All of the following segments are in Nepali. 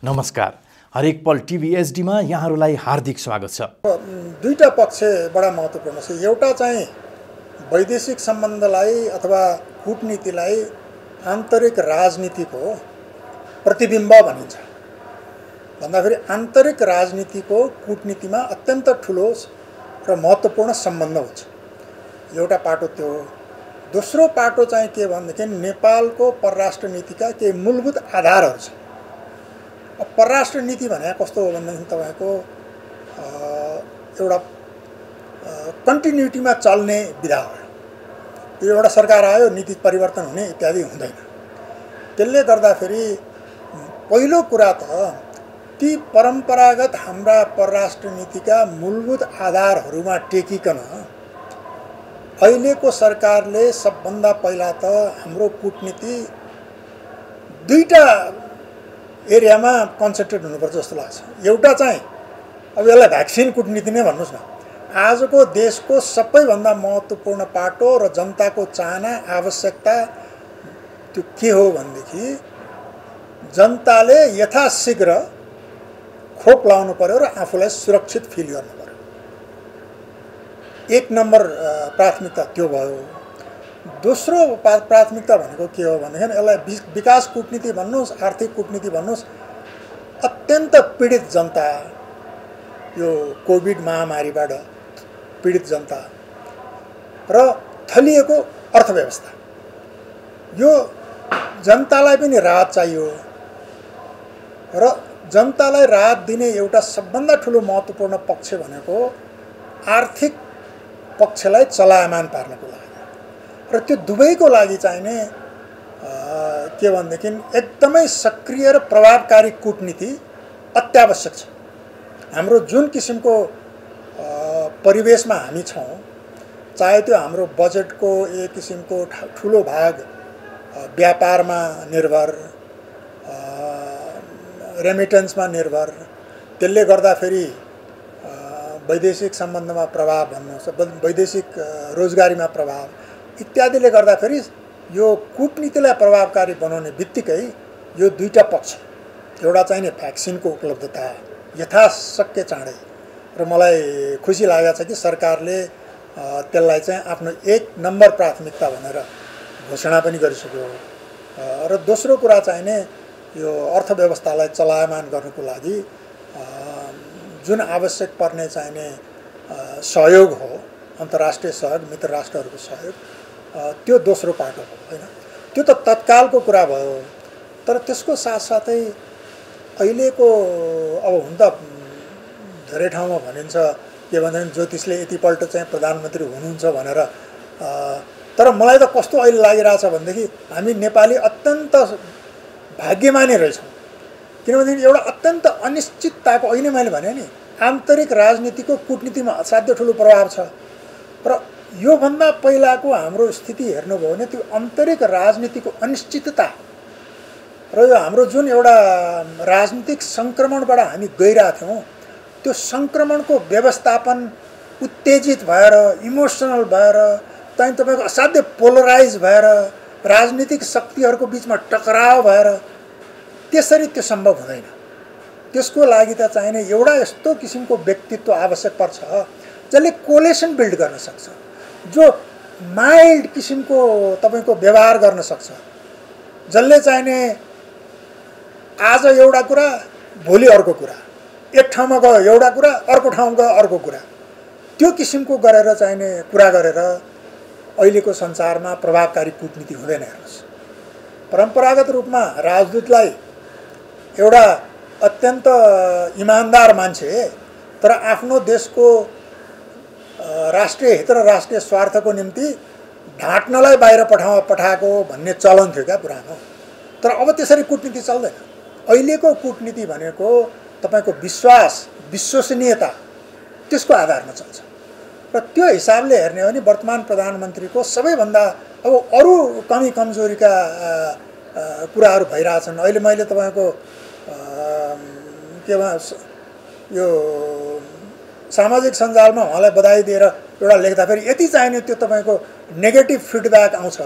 नमस्कार। हरेक पल टिभी एचडीमा यहाँहरूलाई हार्दिक स्वागत छ। दुईटा पक्ष बडा महत्त्वपूर्ण छ। एउटा चाहिँ वैदेशिक सम्बन्धलाई अथवा कूटनीतिलाई आन्तरिक राजनीतिको प्रतिबिम्ब भनिन्छ। भन्दाखेरि आन्तरिक राजनीतिको कूटनीतिमा अत्यन्त ठुलो र महत्त्वपूर्ण सम्बन्ध हुन्छ। एउटा पाटो त्यो हो। दोस्रो पाटो चाहिँ के भनेदेखि नेपालको परराष्ट्र नीतिका केही मूलभूत आधारहरू छ। परराष्ट्र नीति भने कस्तो हो भनेदेखि तपाईको एउटा कन्टिन्युटीमा चल्ने विधा हो। यो एउटा सरकार आयो नीति परिवर्तन हुने इत्यादि हुँदैन। त्यसले गर्दाखेरि पहिलो कुरा त ती परम्परागत हाम्रा परराष्ट्र नीतिका मूलभूत आधारहरूमा टेकिकन अहिलेको सरकारले सबभन्दा पहिला त हाम्रो कूटनीति दुईटा एरियामा कन्सन्ट्रेट हुनुपर्छ जस्तो लाग्छ। एउटा चाहिँ अब यसलाई भ्याक्सिन कूटनीति नै भन्नुहोस् न। आजको देशको सबैभन्दा महत्त्वपूर्ण पाटो र जनताको चाहना आवश्यकता त्यो के हो भनेदेखि जनताले यथाशीघ्र खोप लाउनु पर्यो र आफूलाई सुरक्षित फिल गर्नु पर्यो। एक नम्बर प्राथमिकता त्यो भयो। दोस्रो प्राथमिकता भनेको के हो भनेदेखि यसलाई विकास कूटनीति भन्नुहोस्, आर्थिक कूटनीति भन्नुहोस्, अत्यन्त पीडित जनता, यो कोभिड महामारीबाट पीडित जनता र थलिएको अर्थव्यवस्था, यो जनतालाई पनि राहत चाहियो र जनतालाई राहत दिने एउटा सबभन्दा ठुलो महत्त्वपूर्ण पक्ष भनेको आर्थिक पक्षलाई चलायमान पार्नको लागि र त्यो दुवैको लागि चाहिने के भनेदेखि एकदमै सक्रिय र प्रभावकारी कूटनीति अत्यावश्यक छ। हाम्रो जुन किसिमको परिवेशमा हामी छौँ, चाहे त्यो हाम्रो बजेटको एक किसिमको ठुलो भाग व्यापारमा निर्भर, रेमिटेन्समा निर्भर, त्यसले गर्दाखेरि वैदेशिक सम्बन्धमा प्रभाव भन्नुहोस्, वैदेशिक रोजगारीमा प्रभाव इत्यादिले गर्दाखेरि यो कूटनीतिलाई प्रभावकारी बनाउने बित्तिकै यो दुईटा पक्ष, एउटा चाहिँ नि भ्याक्सिनको उपलब्धता यथाशक्य चाँडै, र मलाई खुसी लागेको छ कि सरकारले त्यसलाई चाहिँ आफ्नो एक नम्बर प्राथमिकता भनेर घोषणा पनि गरिसक्यो। र दोस्रो कुरा चाहिँ नि यो अर्थव्यवस्थालाई चलायमान गर्नको लागि जुन आवश्यक पर्ने चाहिने सहयोग हो, अन्तर्राष्ट्रिय सहयोग, मित्र राष्ट्रहरूको सहयोग, त्यो दोस्रो पाटो हो हैन। त्यो त तत्कालको कुरा भयो। तर त्यसको साथसाथै अहिलेको अब हुन त धेरै ठाउँमा भनिन्छ के भन्दाखेरि ज्योतिषले यतिपल्ट चाहिँ प्रधानमन्त्री हुनुहुन्छ भनेर, तर मलाई त कस्तो अहिले लागिरहेछ भनेदेखि हामी नेपाली अत्यन्त भाग्यमानी रहेछौँ। किनभनेदेखि एउटा अत्यन्त अनिश्चितताको, अहिले मैले भने नि आन्तरिक राजनीतिको कूटनीतिमा असाध्य ठुलो प्रभाव छ। र योभन्दा पहिलाको हाम्रो स्थिति हेर्नुभयो भने त्यो आन्तरिक राजनीतिको अनिश्चितता र यो हाम्रो जुन एउटा राजनीतिक सङ्क्रमणबाट हामी गइरहेको थियौँ, त्यो सङ्क्रमणको व्यवस्थापन उत्तेजित भएर, इमोसनल भएर, चाहिँ तपाईँको असाध्य पोलराइज भएर, राजनीतिक शक्तिहरूको बिचमा टकराव भएर त्यसरी त्यो सम्भव हुँदैन। त्यसको लागि त चाहिने एउटा यस्तो किसिमको व्यक्तित्व आवश्यक पर्छ जसले कोलेसन बिल्ड गर्न सक्छ, जो माइल्ड किसिमको तपाईँको व्यवहार गर्न सक्छ, जसले चाहिने आज एउटा कुरा भोलि अर्को कुरा, एक ठाउँमा गयो एउटा कुरा, अर्को ठाउँमा गयो अर्को कुरा, त्यो किसिमको गरेर चाहिने कुरा गरेर अहिलेको संसारमा प्रभावकारी कूटनीति हुँदैन। हेर्नुहोस्, परम्परागत रूपमा राजदूतलाई एउटा अत्यन्त इमान्दार मान्छे तर आफ्नो देशको राष्ट्रिय हित र राष्ट्रिय स्वार्थको निम्ति ढाँट्नलाई बाहिर पठाएको भन्ने चलन थियो क्या पुरानो। तर अब त्यसरी कूटनीति चल्दैन। अहिलेको कूटनीति भनेको तपाईँको विश्वास, विश्वसनीयता, त्यसको आधारमा चल्छ। र त्यो हिसाबले हेर्ने हो भने वर्तमान प्रधानमन्त्रीको सबैभन्दा अब अरू कमी कमजोरीका कुराहरू भइरहेछन्। अहिले मैले तपाईँको के यो सामाजिक सञ्जालमा उहाँलाई बधाई दिएर एउटा लेख्दाखेरि यति चाहिने त्यो तपाईँको नेगेटिभ फिडब्याक आउँछ।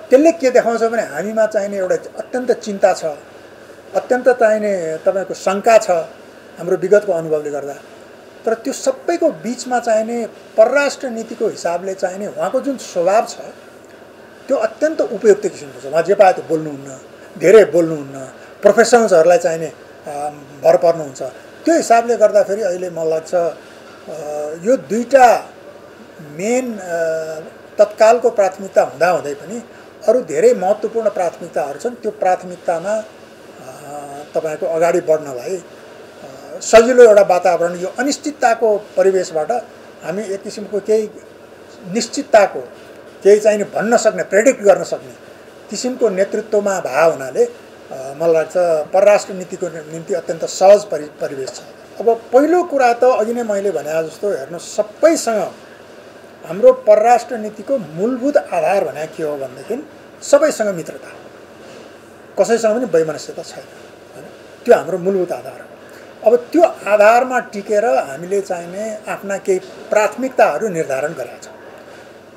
त्यसले के देखाउँछ भने हामीमा चाहिने एउटा अत्यन्त चिन्ता छ अत्यन्त चाहिने तपाईँको शङ्का छ हाम्रो विगतको अनुभवले गर्दा। तर त्यो सबैको बिचमा चाहिने परराष्ट्र नीतिको हिसाबले चाहिने उहाँको जुन स्वभाव छ त्यो अत्यन्त उपयुक्त किसिमको छ। उहाँ जे पाए त्यो बोल्नुहुन्न, धेरै बोल्नुहुन्न, प्रोफेसनल्सहरूलाई चाहिने भर पर्नुहुन्छ। त्यो हिसाबले गर्दाखेरि अहिले मलाई लाग्छ यो दुईटा मेन तत्कालको प्राथमिकता हुँदाहुँदै पनि अरू धेरै महत्त्वपूर्ण प्राथमिकताहरू छन्। त्यो प्राथमिकतामा तपाईँको अगाडि बढ्नलाई सजिलो एउटा वातावरण, यो अनिश्चितताको परिवेशबाट हामी एक किसिमको केही निश्चितताको, केही चाहिने भन्न सक्ने, प्रेडिक्ट गर्न सक्ने किसिमको नेतृत्वमा भए हुनाले मलाई लाग्छ परराष्ट्र नीतिको निम्ति अत्यन्त सहज परिवेश छ। अब पहिलो कुरा त अघि नै मैले भने जस्तो हेर्नुहोस्, सबैसँग हाम्रो परराष्ट्र नीतिको मूलभूत आधार भने के हो भनेदेखि सबैसँग मित्रता, कसैसँग पनि वैमनस्यता छैन, हैन? त्यो हाम्रो मूलभूत आधार हो। अब त्यो आधारमा टिकेर हामीले चाहिने आफ्ना केही प्राथमिकताहरू निर्धारण गरेका छौँ।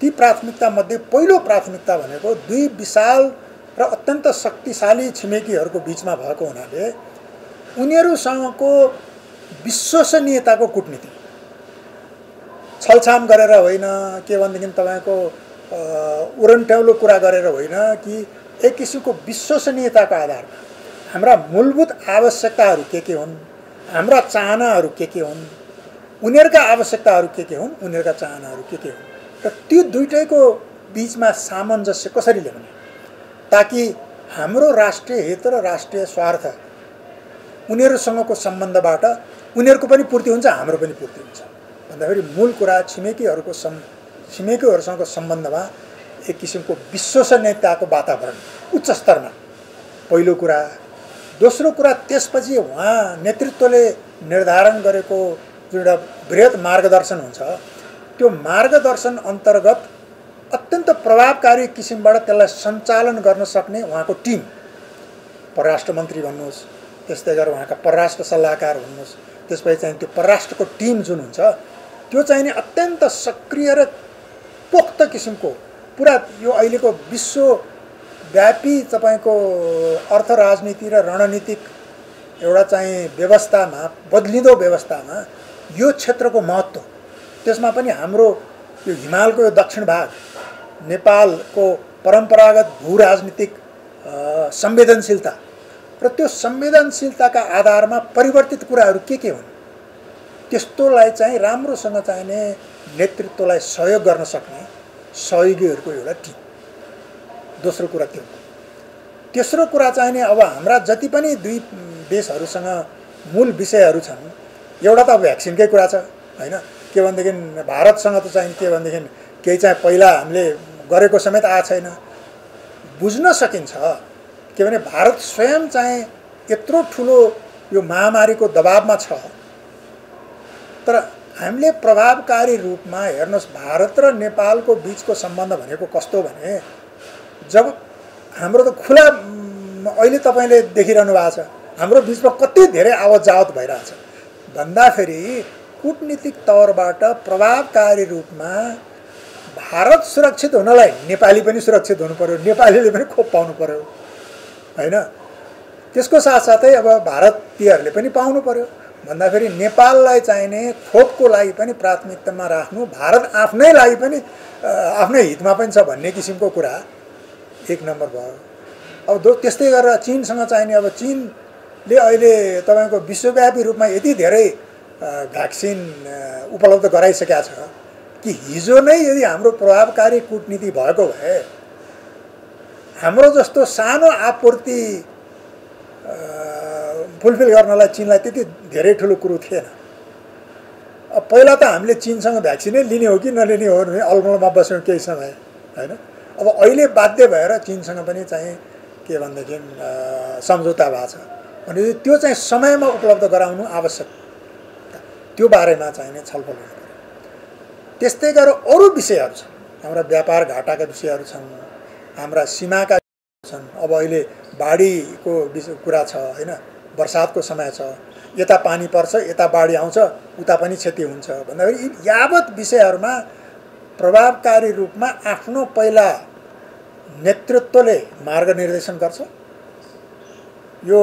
ती प्राथमिकतामध्ये पहिलो प्राथमिकता भनेको दुई विशाल र अत्यन्त शक्तिशाली छिमेकीहरूको बिचमा भएको हुनाले उनीहरूसँगको विश्वसनीयताको कूटनीति, छलछाम गरेर होइन, के भनेदेखि तपाईँको उरनट्याउलो कुरा गरेर होइन, कि एक किसिमको विश्वसनीयताको आधारमा हाम्रा मूलभूत आवश्यकताहरू के हुन्, हाम्रा चाहनाहरू के हुन्, उनीहरूका आवश्यकताहरू के हुन्, उनीहरूका चाहनाहरू के हुन्, र त्यो दुईटैको बिचमा सामञ्जस्य कसरी ल्याउने ताकि हाम्रो राष्ट्रिय हित र राष्ट्रिय स्वार्थ उनीहरूसँगको सम्बन्धबाट उनीहरूको पनि पूर्ति हुन्छ, हाम्रो पनि पूर्ति हुन्छ भन्दाखेरि मूल कुरा छिमेकीहरूसँगको सम्बन्धमा एक किसिमको विश्वसनीयताको वातावरण उच्च स्तरमा पहिलो कुरा। दोस्रो कुरा, त्यसपछि उहाँ नेतृत्वले निर्धारण गरेको जुन एउटा बृहत मार्गदर्शन हुन्छ, त्यो मार्गदर्शन अन्तर्गत अत्यन्त प्रभावकारी किसिमबाट त्यसलाई सञ्चालन गर्न सक्ने उहाँको टिम, परराष्ट्र मन्त्री भन्नुहोस्, त्यस्तै गरेर उहाँका परराष्ट्र सल्लाहकार भन्नुहोस्, त्यसपछि चाहिँ त्यो परराष्ट्रको टिम जुन हुन्छ त्यो चाहिँ नि अत्यन्त सक्रिय र पोख्त किसिमको पुरा यो अहिलेको विश्वव्यापी तपाईँको अर्थ राजनीति र रणनीतिक एउटा चाहिँ व्यवस्थामा, बदलिँदो व्यवस्थामा यो क्षेत्रको महत्त्व, त्यसमा पनि हाम्रो यो हिमालको यो दक्षिण भाग नेपालको परम्परागत भू राजनीतिक संवेदनशीलता र त्यो संवेदनशीलताका आधारमा परिवर्तित कुराहरू के हुन्, त्यस्तोलाई चाहिँ राम्रोसँग चाहिने नेतृत्वलाई सहयोग गर्न सक्ने सहयोगीहरूको एउटा टिम। दोस्रो कुरा त्यो। तेस्रो कुरा चाहिने अब हाम्रा जति पनि दुई देशहरूसँग मूल विषयहरू छन्, एउटा त अब भ्याक्सिनकै कुरा छ, हैन? के भनेदेखि भारतसँग त चाहिँ के भनेदेखि केही चाहिँ पहिला हामीले गरेको समेत आएको छैन। बुझ्न सकिन्छ के भने भारत स्वयं चाहिँ यत्रो ठुलो यो महामारीको दबावमा छ, तर हामीले प्रभावकारी रूपमा हेर्नुहोस्, भारत र नेपालको बिचको सम्बन्ध भनेको कस्तो भने जब हाम्रो त खुला अहिले तपाईँले देखिरहनु भएको छ, हाम्रो बिचमा कति धेरै आवत जावत भइरहेछ भन्दाखेरि कूटनीतिक तौरबाट प्रभावकारी रूपमा भारत सुरक्षित हुनलाई नेपाली पनि सुरक्षित हुनु पर्यो, नेपालीले पनि खोप पाउनु पर्यो, हैन? त्यसको साथसाथै अब भारतीयहरूले पनि पाउनु पर्यो भन्दाखेरि नेपाललाई चाहिने खोपको लागि पनि प्राथमिकतामा राख्नु, भारत आफ्नै लागि पनि आफ्नै हितमा पनि छ भन्ने किसिमको कुरा एक नम्बर भयो। अब त्यस्तै गरेर चीनसँग चाहिने, अब चीनले अहिले तपाईँको विश्वव्यापी रूपमा यति धेरै भ्याक्सिन उपलब्ध गराइसकेका छ कि हिजो नै यदि हाम्रो प्रभावकारी कूटनीति भएको भए हाम्रो जस्तो सानो आपूर्ति फुलफिल गर्नलाई चीनलाई त्यति धेरै ठुलो कुरो थिएन। अब पहिला त हामीले चीनसँग भ्याक्सिनै लिने हो कि नलिने हो भने अलमलमा बस्यौँ केही समय, हैन? अब अहिले बाध्य भएर चीनसँग पनि चाहिँ के भनेदेखि सम्झौता भएको छ भने त्यो चाहिँ समयमा उपलब्ध गराउनु आवश्यक, त्यो बारेमा चाहिने छलफल गर्नु पर्यो। त्यस्तै गरेर अरू विषयहरू छन्, हाम्रा व्यापार घाटाका विषयहरू छन्, हाम्रा सीमाका छन्। अब अहिले बाढीको कुरा छ, हैन? बर्सातको समय छ, यता पानी पर्छ, यता बाढी आउँछ, उता पनि क्षति हुन्छ भन्दाखेरि यावत विषयहरूमा प्रभावकारी रूपमा आफ्नो पहिला नेतृत्वले मार्गनिर्देशन गर्छ, यो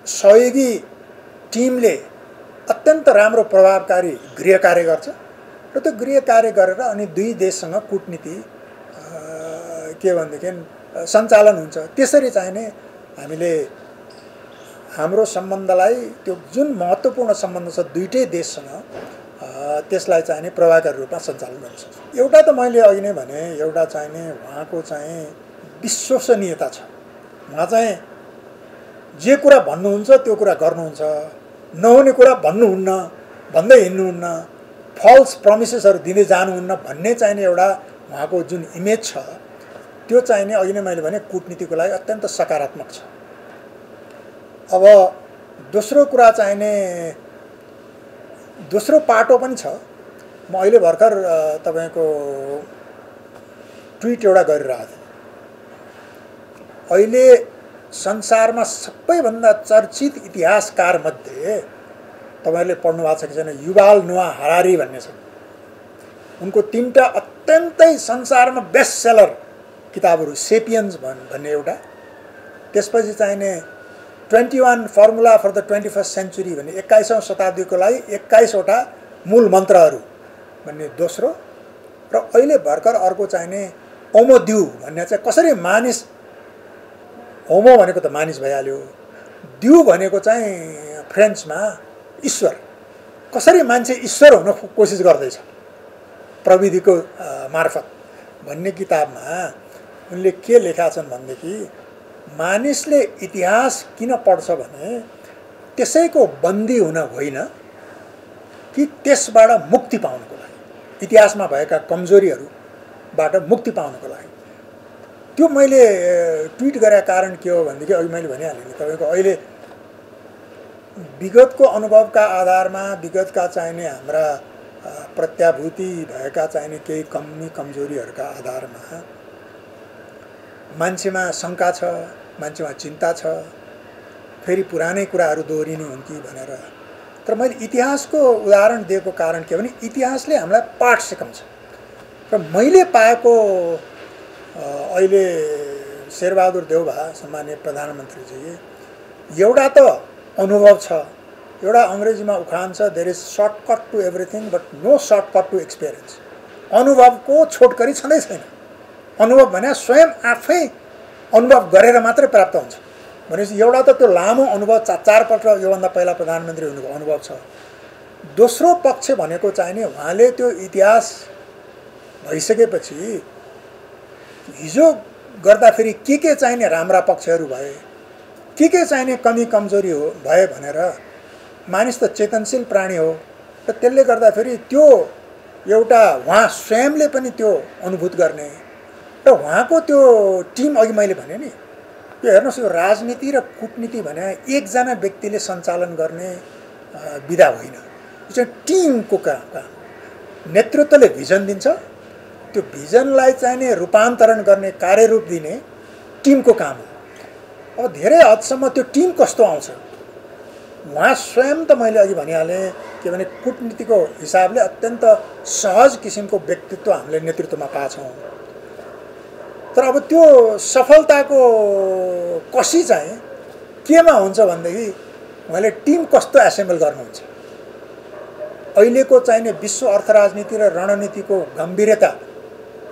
सहयोगी टिमले अत्यन्त राम्रो प्रभावकारी गृह कार्य गर्छ र त्यो गृह कार्य गरेर अनि दुई देशसँग कूटनीति के भनेदेखि सञ्चालन हुन्छ। त्यसरी चाहिने हामीले हाम्रो सम्बन्धलाई त्यो जुन महत्त्वपूर्ण सम्बन्ध छ दुईटै देशसँग त्यसलाई चाहिने प्रभावकारी रूपमा सञ्चालन गर्न सक्छ। एउटा त मैले अघि नै भने एउटा चाहिने उहाँको चाहिँ विश्वसनीयता छ। उहाँ चाहिँ जे कुरा भन्नुहुन्छ त्यो कुरा गर्नुहुन्छ, नहुने कुरा भन्नुहुन्न, भन्दै हिँड्नुहुन्न, फल्स प्रमिसेसहरू दिँदै जानुहुन्न भन्ने चाहिने एउटा उहाँको जुन इमेज छ त्यो चाहिने अघि नै मैले भने कूटनीतिको लागि अत्यन्त सकारात्मक छ। अब दोस्रो कुरा चाहिने दोस्रो पाटो पनि छ। म अहिले भर्खर तपाईको ट्विट एउटा गरिरहेको थिएँ। अहिले संसारमा सबैभन्दा चर्चित इतिहासकार मध्ये तपाईहरुले पढ्नु भएको छ कि छैन, युval नोआ हरारी भन्ने छ। उनको तीनटा अत्यन्तै संसारमा बेस्ट सेलर किताबहरू, सेपियन्स भन्ने एउटा, त्यसपछि चाहिने 21 formula for the 21st century भन्ने 21औं शताब्दीको लागि 21 वटा मूल मन्त्रहरू भन्ने दोस्रो, र अहिले भर्खर अर्को चाहिने होमो ड्यू भन्ने चाहिँ कसरी मानिस, होमो भनेको त मानिस भइहाल्यो, ड्यू भनेको चाहिँ फ्रेन्चमा ईश्वर, कसरी मान्छे ईश्वर हुन कोसिस गर्दैछ प्रविधिको मार्फत भन्ने किताबमा उनले के लेखा छन् भनेदेखि मानिसले इतिहास किन पढ्छ भने त्यसैको बन्दी हुन होइन कि त्यसबाट मुक्ति पाउनको लागि, इतिहासमा भएका कमजोरीहरूबाट मुक्ति पाउनको लागि। त्यो मैले ट्विट गरेको कारण के हो भनेदेखि अघि मैले भनिहालेँ नि तपाईको अहिले विगतको अनुभवका आधारमा विगतका चाहिने हाम्रा प्रत्याभूति भएका चाहिने केही कमजोरीहरूका आधारमा मान्छेमा शङ्का छ, मान्छेमा चिन्ता छ, फेरि पुरानै कुराहरू दोहोरिनु हुन् कि भनेर। तर मैले इतिहासको उदाहरण दिएको कारण के भने इतिहासले हामीलाई पाठ सिकाउँछ। र मैले पाएको अहिले शेरबहादुर देउवा सम्माननीय प्रधानमन्त्रीजी एउटा त अनुभव छ, एउटा अङ्ग्रेजीमा उखान छ, there is shortcut to everything but no shortcut to experience. अनुभवको छोटकरी छँदै छैन। अनुभव भने स्वयं आफै अनुभव गरेर मात्रै प्राप्त हुन्छ भनेपछि एउटा त त्यो लामो अनुभव, चार पल्ट योभन्दा पहिला प्रधानमन्त्री हुनुको अनुभव छ। दोस्रो पक्ष भनेको चाहिने उहाँले त्यो इतिहास भइसकेपछि हिजो गर्दाखेरि के चाहिने राम्रा पक्षहरू भए, के चाहिने कमी कमजोरी हो भए भनेर, मानिस त चेतनशील प्राणी हो र त्यसले गर्दाखेरि त्यो एउटा उहाँ स्वयंले पनि त्यो अनुभूत गर्ने र उहाँको त्यो टिम, अघि मैले भने नि यो हेर्नुहोस्, यो राजनीति र कूटनीति भने एकजना व्यक्तिले सञ्चालन गर्ने विधा होइन, यो चाहिँ टिमको काम। नेतृत्वले भिजन दिन्छ, त्यो भिजनलाई चाहिने रूपान्तरण गर्ने, कार्यरूप दिने टिमको काम हो। अब धेरै हदसम्म त्यो टिम कस्तो आउँछ, उहाँ स्वयं त मैले अघि भनिहालेँ के भने कूटनीतिको हिसाबले अत्यन्त सहज किसिमको व्यक्तित्व हामीले नेतृत्वमा पाछौँ। तर अब त्यो सफलताको कसी चाहिँ केमा हुन्छ भनेदेखि उहाँले टिम कस्तो एसेम्बल गर्नुहुन्छ, अहिलेको चाहिने विश्व अर्थराजनीति र रणनीतिको गम्भीरता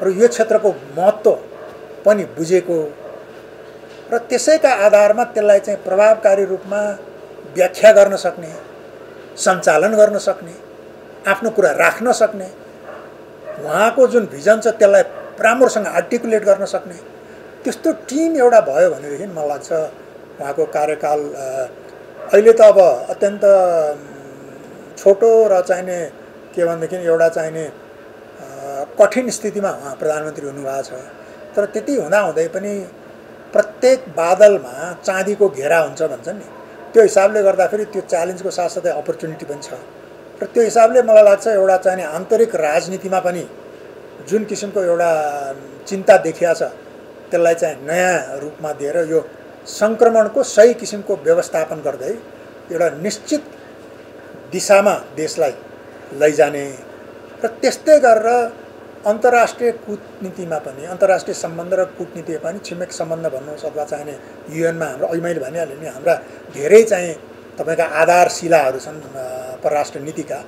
र यो क्षेत्रको महत्त्व पनि बुझेको र त्यसैका आधारमा त्यसलाई चाहिँ प्रभावकारी रूपमा व्याख्या गर्न सक्ने, सञ्चालन गर्न सक्ने, आफ्नो कुरा राख्न सक्ने, उहाँको जुन भिजन छ त्यसलाई राम्रोसँग आर्टिकुलेट गर्न सक्ने त्यस्तो टिम एउटा भयो भनेदेखि मलाई लाग्छ उहाँको कार्यकाल अहिले त अब अत्यन्त छोटो र चाहिने के भनेदेखि एउटा चाहिने कठिन स्थितिमा उहाँ प्रधानमन्त्री हुनुभएको छ। तर त्यति हुँदाहुँदै पनि प्रत्येक बादलमा चाँदीको घेरा हुन्छ भन्छन् नि, त्यो हिसाबले गर्दाखेरि त्यो च्यालेन्जको साथसाथै अपर्च्युनिटी पनि छ। र त्यो हिसाबले मलाई लाग्छ एउटा चाहिने आन्तरिक राजनीतिमा पनि जुन किसिमको एउटा चिन्ता देखिया छ त्यसलाई चाहिँ नयाँ रूपमा दिएर यो सङ्क्रमणको सही किसिमको व्यवस्थापन गर्दै एउटा निश्चित दिशामा देशलाई लैजाने र त्यस्तै गरेर अन्तर्राष्ट्रिय कूटनीतिमा पनि अन्तर्राष्ट्रिय सम्बन्ध र कूटनीतिमा पनि छिमेक सम्बन्ध भन्नुहोस् अथवा चाहिने युएनमा हाम्रो अहिले मैले भनिहालेँ नि हाम्रा धेरै चाहिँ तपाईँका आधारशिलाहरू छन् परराष्ट्र नीतिका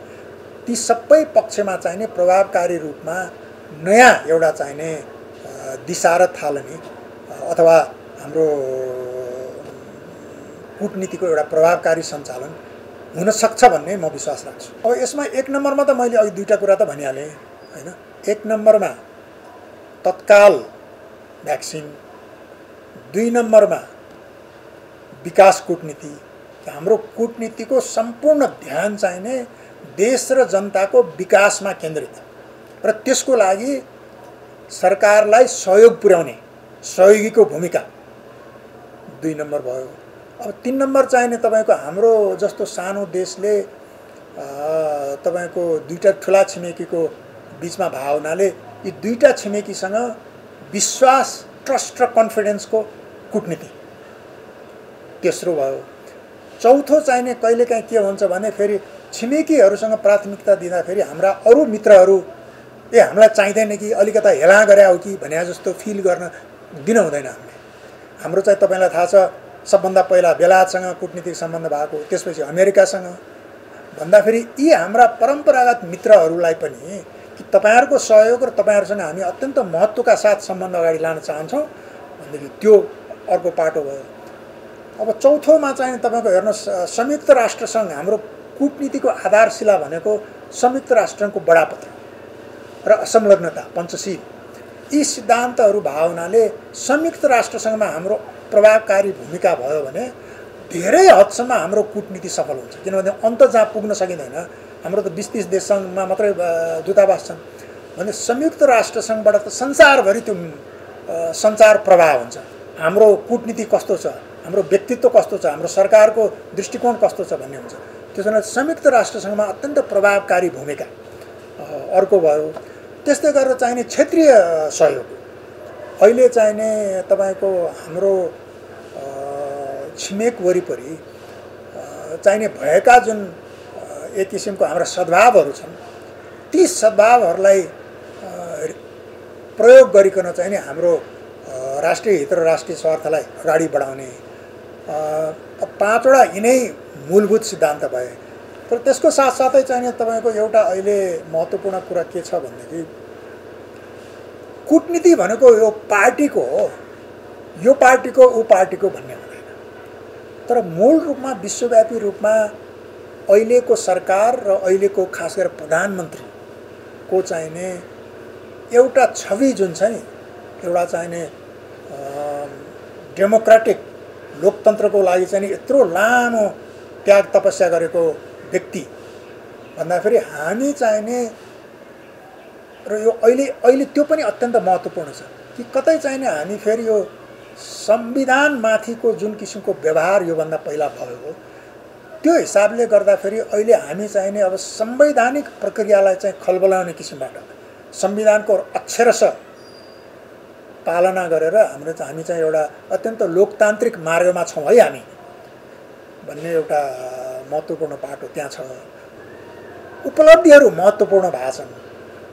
ती सबै पक्षमा चाहिने प्रभावकारी रूपमा नयाँ एउटा चाहिने दिशा र थालनी अथवा हाम्रो कूटनीतिको एउटा प्रभावकारी सञ्चालन हुन सक्छ भन्ने म विश्वास राख्छु। अब यसमा एक नम्बरमा त मैले अघि दुईटा कुरा त भनिहालेँ हैन। एक नम्बरमा तत्काल भ्याक्सिन, दुई नम्बरमा विकास कूटनीति। हाम्रो कूटनीतिको सम्पूर्ण ध्यान चाहिने देश र जनताको विकासमा केन्द्रित र त्यसको लागि सरकारलाई सहयोग पुर्याउने सहयोगीको भूमिका दुई नम्बर भयो। अब तीन नम्बर चाहिने तपाईँको हाम्रो जस्तो सानो देशले तपाईँको दुईटा ठुला छिमेकीको बिचमा भए हुनाले यी दुईटा छिमेकीसँग विश्वास, ट्रस्ट र कन्फिडेन्सको कूटनीति तेस्रो भयो। चौथो चाहिने कहिलेकाहीँ के हुन्छ भने फेरि छिमेकीहरूसँग प्राथमिकता दिँदाखेरि हाम्रा अरू मित्रहरू हामीलाई चाहिँदैन कि अलिकता हेला गरे हो कि भने जस्तो फिल गर्न दिन हुँदैन। हाम्रो चाहिँ तपाईँलाई थाहा छ सबभन्दा पहिला बेलायतसँग कूटनीतिक सम्बन्ध भएको, त्यसपछि अमेरिकासँग भन्दाखेरि यी हाम्रा परम्परागत मित्रहरूलाई पनि कि तपाईँहरूको सहयोग र तपाईँहरूसँग हामी अत्यन्त महत्त्वका साथ सम्बन्ध अगाडि लान चाहन्छौँ भनेदेखि त्यो अर्को पाटो भयो। अब चौथोमा चाहिँ तपाईँको हेर्नुहोस् संयुक्त राष्ट्रसङ्घ हाम्रो कूटनीतिको आधारशिला भनेको संयुक्त राष्ट्रसङ्घको बडापत्र र असंलग्नता पञ्चशील यी सिद्धान्तहरू भए हुनाले संयुक्त राष्ट्रसङ्घमा हाम्रो प्रभावकारी भूमिका भयो भने धेरै हदसम्म हाम्रो कूटनीति सफल हुन्छ। किनभने अन्त जहाँ पुग्न सकिँदैन, हाम्रो त 20-30 देशमा मात्रै दूतावास छन् भने संयुक्त राष्ट्रसङ्घबाट त संसारभरि त्यो सञ्चार प्रवाह हुन्छ। हाम्रो कूटनीति कस्तो छ, हाम्रो व्यक्तित्व कस्तो छ, हाम्रो सरकारको दृष्टिकोण कस्तो छ भन्ने हुन्छ। त्यसो भने संयुक्त राष्ट्रसङ्घमा अत्यन्त प्रभावकारी भूमिका अर्को भयो। त्यस्तै गरेर चाहिने क्षेत्रीय सहयोग अहिले चाहिने तपाईँको हाम्रो छिमेक वरिपरि चाहिने भएका जुन एक किसिमको हाम्रा सद्भावहरू छन् ती सद्भावहरूलाई प्रयोग गरिकन चाहिने हाम्रो राष्ट्रिय हित र राष्ट्रिय स्वार्थलाई अगाडि बढाउने पाँचवटा यिनै मूलभूत सिद्धान्त भए। तर त्यसको साथसाथै चाहिने तपाईँको एउटा अहिले महत्त्वपूर्ण कुरा के छ भनेदेखि कूटनीति भनेको यो पार्टीको हो, यो पार्टीको ऊ पार्टीको भन्ने हुँदैन। तर मूल रूपमा विश्वव्यापी रूपमा अहिलेको सरकार र अहिलेको खास गरेर प्रधानमन्त्रीको चाहिने एउटा छवि जुन छ नि, एउटा चाहिने डेमोक्रेटिक लोकतन्त्रको लागि चाहिँ यत्रो लामो त्याग तपस्या गरेको व्यक्ति भन्दाखेरि हामी चाहिने र यो अहिले त्यो पनि अत्यन्त महत्त्वपूर्ण छ कि कतै चाहिने हामी फेरि यो संविधानमाथिको जुन किसिमको व्यवहार योभन्दा पहिला भएको त्यो हिसाबले गर्दाखेरि अहिले हामी चाहिने अब संवैधानिक प्रक्रियालाई चाहिँ खलबलाउने किसिमबाट संविधानको अक्षरशः पालना गरेर हामी चाहिँ एउटा अत्यन्त लोकतान्त्रिक मार्गमा छौँ है हामी भन्ने एउटा महत्त्वपूर्ण पाटो त्यहाँ छ। उपलब्धिहरू महत्त्वपूर्ण भएका छन्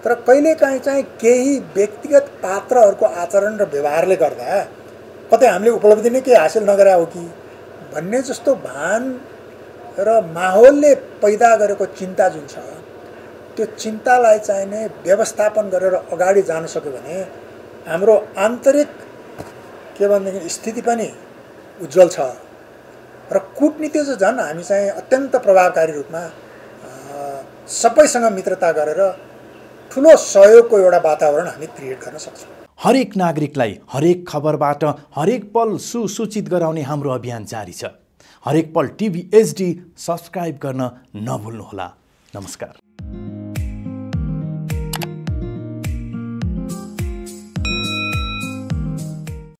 तर कहिलेकाहीँ चाहिँ केही व्यक्तिगत पात्रहरूको आचरण र व्यवहारले गर्दा कतै हामीले उपलब्धि नै केही हासिल नगरे हो कि भन्ने जस्तो भान र माहौलले पैदा गरेको चिन्ता जुन छ त्यो चिन्तालाई चाहिने व्यवस्थापन गरेर अगाडि जान सक्यो भने हाम्रो आन्तरिक के भनेदेखि स्थिति पनि उज्जवल छ र कूटनीति चाहिँ झन् हामी चाहिँ अत्यन्त प्रभावकारी रूपमा सबैसँग मित्रता गरेर ठुलो सहयोगको एउटा वातावरण हामी क्रिएट गर्न सक्छौँ। हरेक नागरिकलाई हरेक खबरबाट हरेक पल सुसूचित गराउने हाम्रो अभियान जारी छ। हरेक पल टिभी एचडी सब्स्क्राइब गर्न नभुल्नुहोला। नमस्कार।